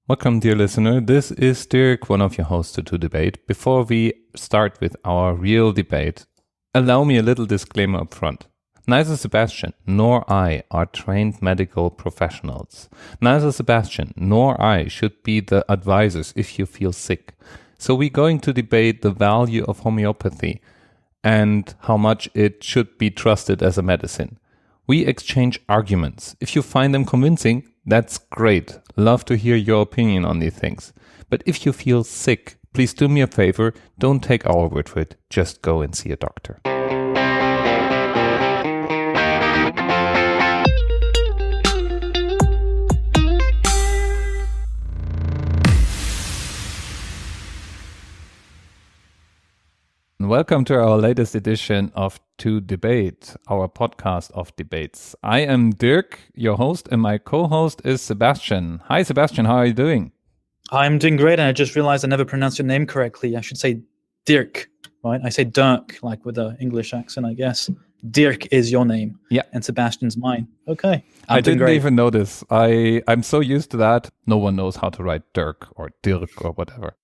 Welcome, dear listener. This is Dirk, one of your hosts to Debate. Before we start with our real debate, allow me a little disclaimer up front. Neither Sebastian nor I are trained medical professionals. Neither Sebastian nor I should be the advisors if you feel sick. So we're going to debate the value of homeopathy and how much it should be trusted as a medicine. We exchange arguments. If you find them convincing, that's great. Love to hear your opinion on these things. But if you feel sick, please do me a favor. Don't take our word for it. Just go and see a doctor. Welcome to our latest edition of To Debate, our podcast of debates. I am Dirk, your host, and my co-host is Sebastian. Hi, Sebastian. How are you doing? I'm doing great, and I just realized I never pronounced your name correctly. I should say Dirk, right? I say Dirk, like with an English accent, I guess. Dirk is your name, yeah, and Sebastian's mine. Okay, I didn't even notice. I'm so used to that. No one knows how to write Dirk or Dirk or whatever.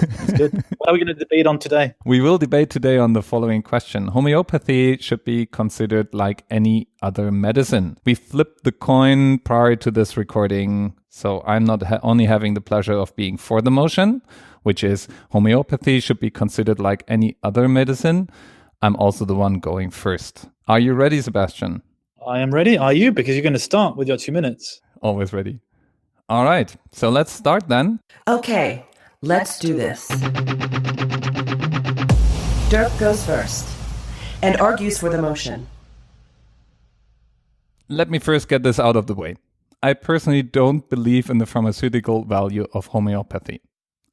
That's good. What are we going to debate on today? We will debate today on the following question. Homeopathy should be considered like any other medicine. We flipped the coin prior to this recording, so I'm not only having the pleasure of being for the motion, which is homeopathy should be considered like any other medicine. I'm also the one going first. Are you ready, Sebastian? I am ready. Are you? Because you're going to start with your 2 minutes. Always ready. All right, so let's start then. Okay. Let's do this. Dirk goes first and argues for the motion. Let me first get this out of the way. I personally don't believe in the pharmaceutical value of homeopathy.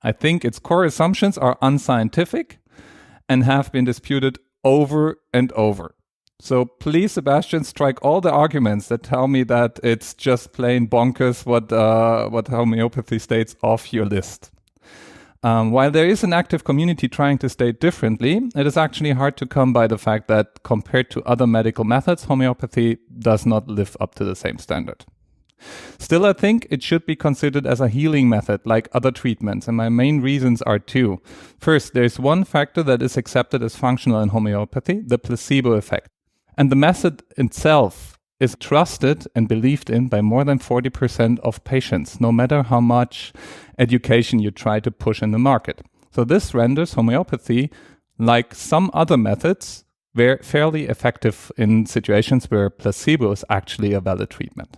I think its core assumptions are unscientific and have been disputed over and over. So please, Sebastian, strike all the arguments that tell me that it's just plain bonkers what homeopathy states off your list. While there is an active community trying to state differently, it is actually hard to come by the fact that compared to other medical methods, homeopathy does not live up to the same standard. Still, I think it should be considered as a healing method like other treatments, and my main reasons are two. First, there is one factor that is accepted as functional in homeopathy, the placebo effect. And the method itself is trusted and believed in by more than 40% of patients, no matter how much education you try to push in the market. So this renders homeopathy, like some other methods, fairly effective in situations where placebo is actually a valid treatment.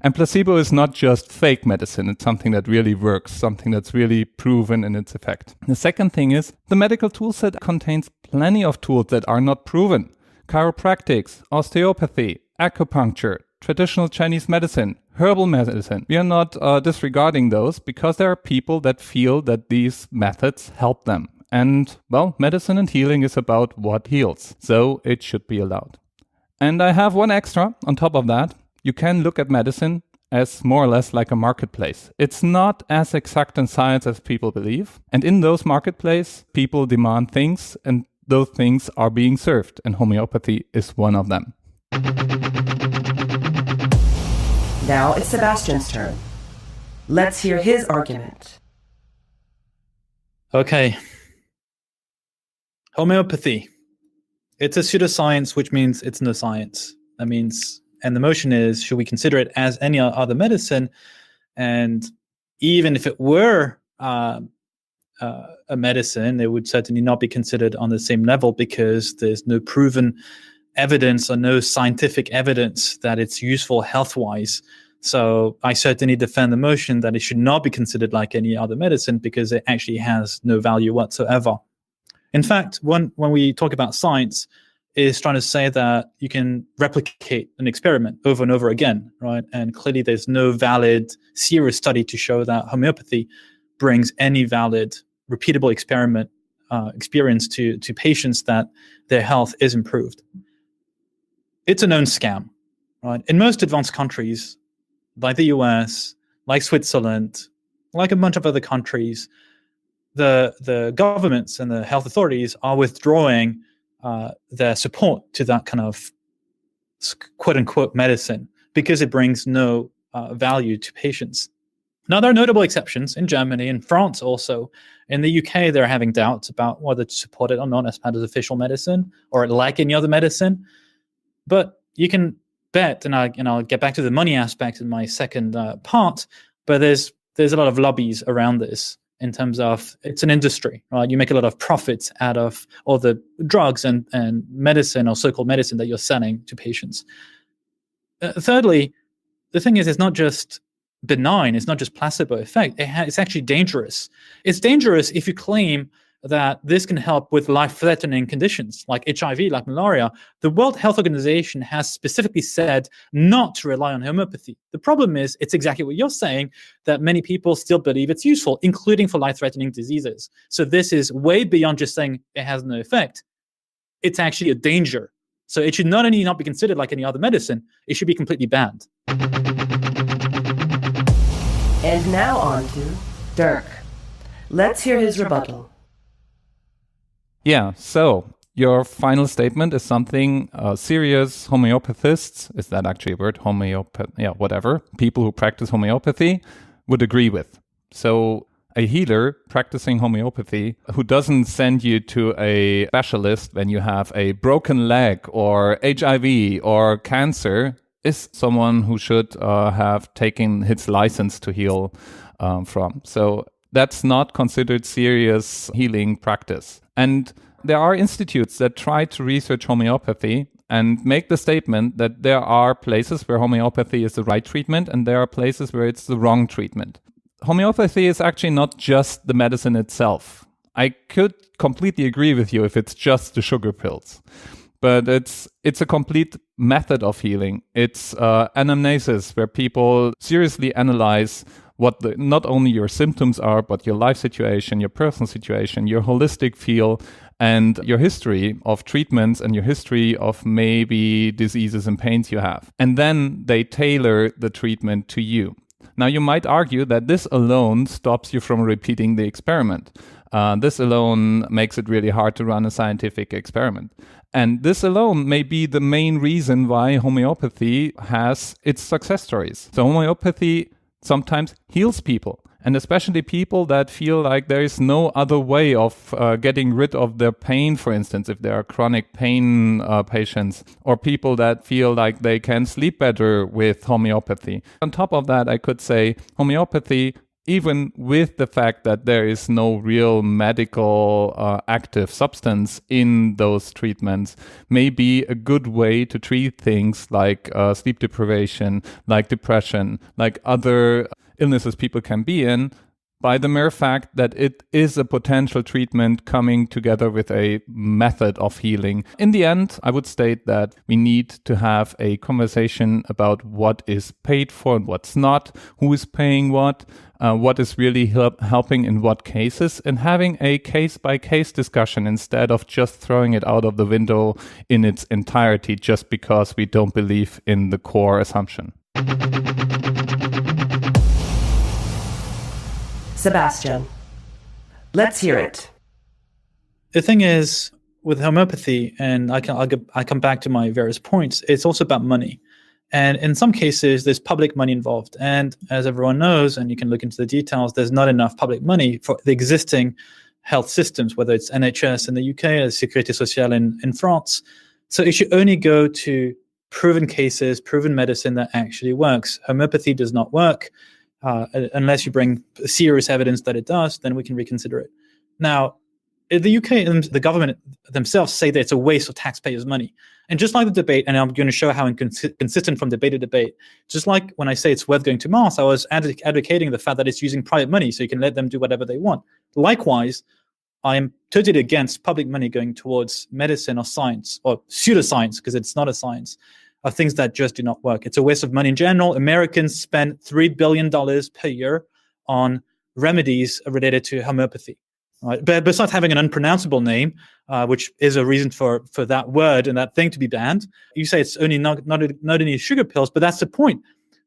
And placebo is not just fake medicine, it's something that really works, something that's really proven in its effect. The second thing is, the medical toolset contains plenty of tools that are not proven. Chiropractics, osteopathy, acupuncture, traditional Chinese medicine, herbal medicine. We are not disregarding those because there are people that feel that these methods help them. And, well, medicine and healing is about what heals. So it should be allowed. And I have one extra on top of that. You can look at medicine as more or less like a marketplace. It's not as exact in science as people believe. And in those marketplaces, people demand things and those things are being served. And homeopathy is one of them. Now it's Sebastian's turn. Let's hear his argument. Okay. Homeopathy. It's a pseudoscience, which means it's no science. That means, and the motion is, should we consider it as any other medicine? And even if it were a medicine, it would certainly not be considered on the same level because there's no proven evidence or no scientific evidence that it's useful health-wise. So I certainly defend the motion that it should not be considered like any other medicine because it actually has no value whatsoever. In fact, when we talk about science, is trying to say that you can replicate an experiment over and over again, right? And clearly there's no valid serious study to show that homeopathy brings any valid repeatable experience to patients that their health is improved. It's a known scam, right? In most advanced countries, like the US, like Switzerland, like a bunch of other countries, the governments and the health authorities are withdrawing their support to that kind of quote-unquote medicine because it brings no value to patients. Now, there are notable exceptions in Germany and France also. In the UK, they're having doubts about whether to support it or not as part of official medicine or like any other medicine. But you can bet, and I'll get back to the money aspect in my second part, but there's a lot of lobbies around this in terms of it's an industry, right? You make a lot of profits out of all the drugs and medicine or so-called medicine that you're selling to patients. Thirdly, the thing is, it's not just benign, it's not just placebo effect, it's actually dangerous. It's dangerous if you claim that this can help with life-threatening conditions like HIV, like malaria. The World Health Organization has specifically said not to rely on homeopathy. The problem is, it's exactly what you're saying, that many people still believe it's useful, including for life-threatening diseases. So this is way beyond just saying it has no effect. It's actually a danger. So it should not only not be considered like any other medicine, it should be completely banned. And now on to Dirk. Let's hear his rebuttal. Yeah, so your final statement is something serious homeopathists, is that actually a word? Whatever. People who practice homeopathy would agree with. So a healer practicing homeopathy who doesn't send you to a specialist when you have a broken leg or HIV or cancer is someone who should have taken his license to heal from. So that's not considered serious healing practice. And there are institutes that try to research homeopathy and make the statement that there are places where homeopathy is the right treatment and there are places where it's the wrong treatment. Homeopathy is actually not just the medicine itself. I could completely agree with you if it's just the sugar pills. But it's a complete method of healing. It's anamnesis, where people seriously analyze what not only your symptoms are, but your life situation, your personal situation, your holistic feel, and your history of treatments and your history of maybe diseases and pains you have. And then they tailor the treatment to you. Now, you might argue that this alone stops you from repeating the experiment. This alone makes it really hard to run a scientific experiment. And this alone may be the main reason why homeopathy has its success stories. So homeopathy sometimes heals people, and especially people that feel like there is no other way of getting rid of their pain, for instance, if there are chronic pain patients, or people that feel like they can sleep better with homeopathy. On top of that, I could say homeopathy, even with the fact that there is no real medical active substance in those treatments, may be a good way to treat things like sleep deprivation, like depression, like other illnesses people can be in, by the mere fact that it is a potential treatment coming together with a method of healing. In the end, I would state that we need to have a conversation about what is paid for and what's not, who is paying what is really helping in what cases, and having a case-by-case discussion instead of just throwing it out of the window in its entirety just because we don't believe in the core assumption. Sebastian, let's hear it. The thing is, with homeopathy, and I come back to my various points, it's also about money. And in some cases, there's public money involved. And as everyone knows, and you can look into the details, there's not enough public money for the existing health systems, whether it's NHS in the UK or Sécurité Sociale in France. So it should only go to proven cases, proven medicine that actually works. Homeopathy does not work. Unless you bring serious evidence that it does, then we can reconsider it. Now, in the UK, the government themselves say that it's a waste of taxpayers' money. And just like the debate, and I'm going to show how inconsistent from debate to debate, just like when I say it's worth going to Mars, I was advocating the fact that it's using private money, so you can let them do whatever they want. Likewise, I am totally against public money going towards medicine or science, or pseudoscience, because it's not a science, of things that just do not work. It's a waste of money in general. Americans spend $3 billion per year on remedies related to homeopathy. Right? But besides having an unpronounceable name, which is a reason for that word and that thing to be banned, you say it's only not only sugar pills, but that's the point.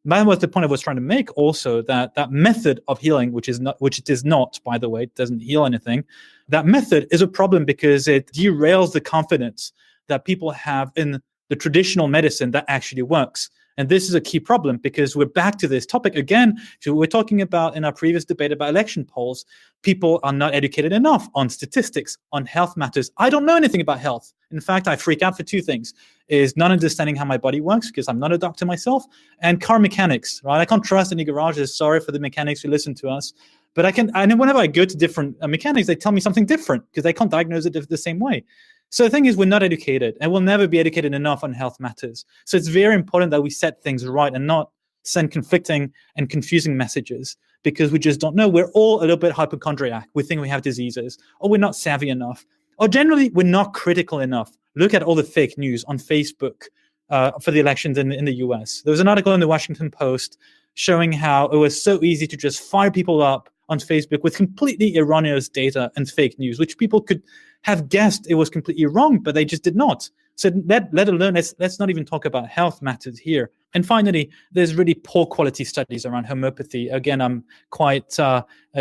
That was the point I was trying to make also, that method of healing, which it is not, by the way, it doesn't heal anything. That method is a problem because it derails the confidence that people have in the traditional medicine that actually works. And this is a key problem because we're back to this topic again. So we're talking about in our previous debate about election polls, people are not educated enough on statistics, on health matters. I don't know anything about health. In fact, I freak out for two things, is not understanding how my body works because I'm not a doctor myself, and car mechanics, right? I can't trust any garages. Sorry for the mechanics who listen to us. But I know whenever I go to different mechanics, they tell me something different because they can't diagnose it the same way. So the thing is, we're not educated and we'll never be educated enough on health matters. So it's very important that we set things right and not send conflicting and confusing messages because we just don't know. We're all a little bit hypochondriac. We think we have diseases, or we're not savvy enough, or generally we're not critical enough. Look at all the fake news on Facebook for the elections in the US. There was an article in the Washington Post showing how it was so easy to just fire people up on Facebook with completely erroneous data and fake news, which people could have guessed it was completely wrong, but they just did not. So let alone, let's not even talk about health matters here. And finally, there's really poor quality studies around homeopathy. Again, I'm quite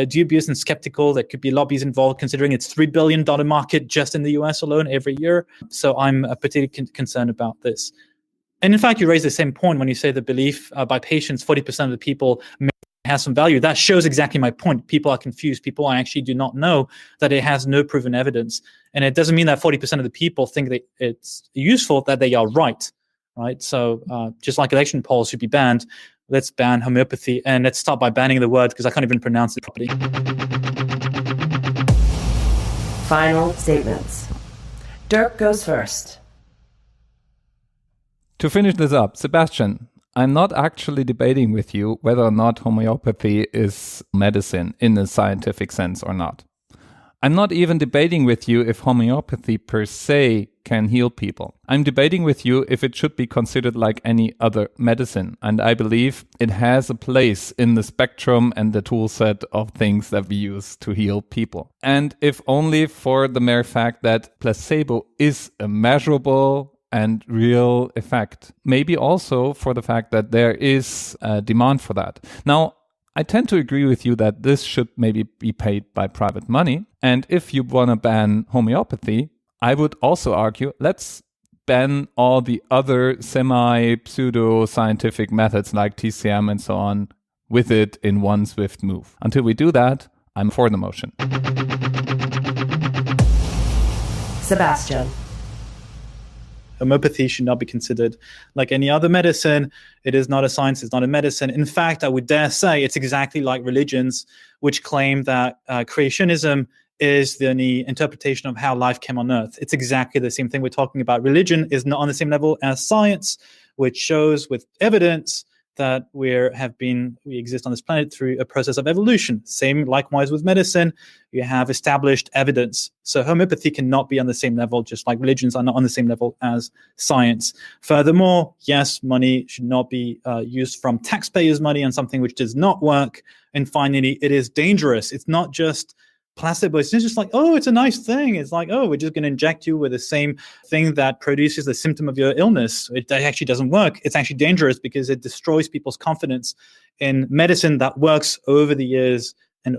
dubious and skeptical. There could be lobbies involved, considering it's $3 billion market just in the US alone every year. So I'm particularly concerned about this. And in fact, you raise the same point when you say the belief by patients, 40% of the people has some value. That shows exactly my point. People are confused. People actually do not know that it has no proven evidence. And it doesn't mean that 40% of the people think that it's useful, that they are right? So just like election polls should be banned, let's ban homeopathy. And let's start by banning the word because I can't even pronounce it properly. Final statements. Dirk goes first. To finish this up, Sebastian, I'm not actually debating with you whether or not homeopathy is medicine in a scientific sense or not. I'm not even debating with you if homeopathy per se can heal people. I'm debating with you if it should be considered like any other medicine. And I believe it has a place in the spectrum and the tool set of things that we use to heal people. And if only for the mere fact that placebo is a measurable and real effect. Maybe also for the fact that there is a demand for that. Now, I tend to agree with you that this should maybe be paid by private money. And if you want to ban homeopathy, I would also argue, let's ban all the other semi-pseudo-scientific methods like TCM and so on with it in one swift move. Until we do that, I'm for the motion. Sebastian. Homeopathy should not be considered like any other medicine. It is not a science, it's not a medicine. In fact, I would dare say it's exactly like religions, which claim that creationism is the only interpretation of how life came on Earth. It's exactly the same thing we're talking about. Religion is not on the same level as science, which shows with evidence that we exist on this planet through a process of evolution. Same likewise with medicine, you have established evidence. So homeopathy cannot be on the same level, just like religions are not on the same level as science. Furthermore, yes, money should not be used from taxpayers' money on something which does not work. And finally, it is dangerous. It's not just placebo. It's just like, oh, it's a nice thing. It's like, oh, we're just going to inject you with the same thing that produces the symptom of your illness. It actually doesn't work. It's actually dangerous because it destroys people's confidence in medicine that works over the years and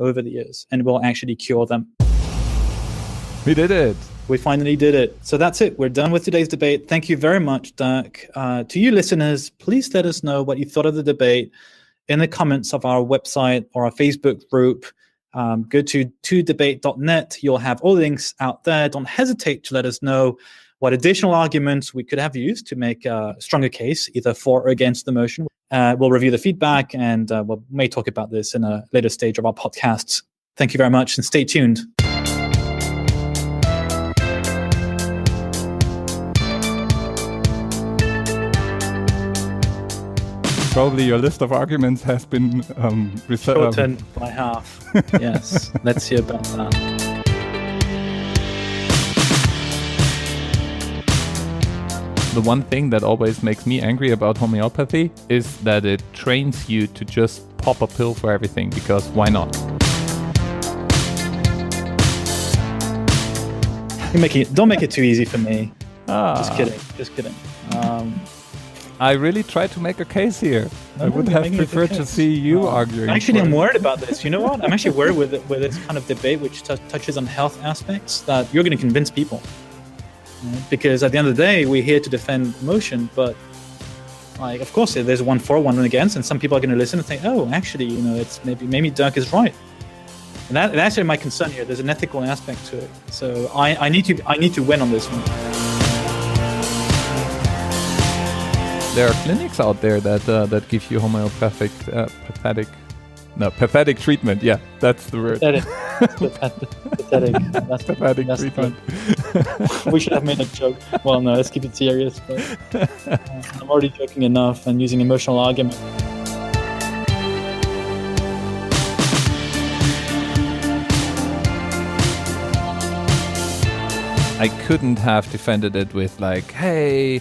will actually cure them. We did it. We finally did it. So that's it. We're done with today's debate. Thank you very much, Dirk. To you listeners, please let us know what you thought of the debate in the comments of our website or our Facebook group. Go to todebate.net. You'll have all the links out there. Don't hesitate to let us know what additional arguments we could have used to make a stronger case, either for or against the motion. We'll review the feedback and we may talk about this in a later stage of our podcasts. Thank you very much and stay tuned. Probably your list of arguments has been shortened by half. Yes, let's hear about that. The one thing that always makes me angry about homeopathy is that it trains you to just pop a pill for everything, because why not? Don't make it too easy for me. Just kidding. I really tried to make a case here. I would have preferred to see you arguing. Actually, I'm worried about this. You know what? I'm actually worried with this kind of debate, which touches on health aspects, that you're going to convince people. Because at the end of the day, we're here to defend motion, but Like, of course, there's one for, one against, and some people are going to listen and think, oh, actually, it's maybe Dirk is right. And that's actually my concern here. There's an ethical aspect to it. So I need to win on this one. There are clinics out there that give you homeopathic pathetic treatment. Yeah, that's the word. Pathetic. That's pathetic that's treatment. We should have made a joke. Well, no, let's keep it serious. But I'm already joking enough and using emotional argument. I couldn't have defended it with like, hey,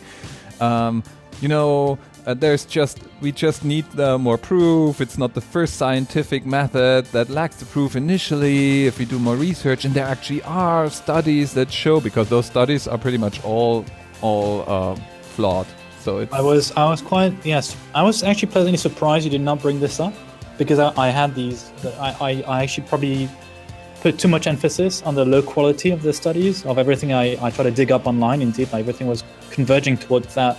we just need more proof. It's not the first scientific method that lacks the proof initially. If we do more research, and there actually are studies that show, because those studies are pretty much all flawed. So it's... I was actually pleasantly surprised you did not bring this up, because I had these. I actually probably put too much emphasis on the low quality of the studies, of everything I try to dig up online. Indeed, like, everything was converging towards that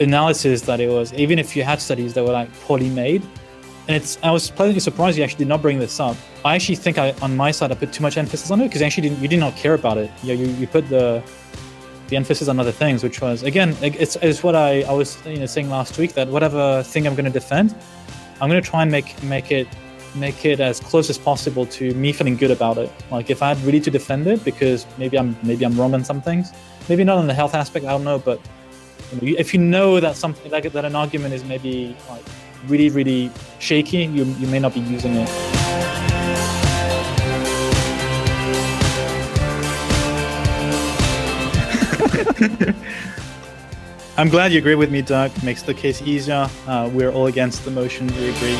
analysis, that it was, even if you had studies that were like poorly made. And I was pleasantly surprised you actually did not bring this up. I actually think on my side I put too much emphasis on it, because actually you did not care about it. You put the emphasis on other things, which was, again, it's what I was saying last week, that whatever thing I'm going to defend, I'm going to try and make it as close as possible to me feeling good about it. Like, if I had really to defend it, because maybe I'm wrong on some things, maybe not on the health aspect, I don't know, but if you know that something like that, an argument is maybe like really, really shaky, you may not be using it. I'm glad you agree with me, Dirk. Makes the case easier. We're all against the motion. We agree.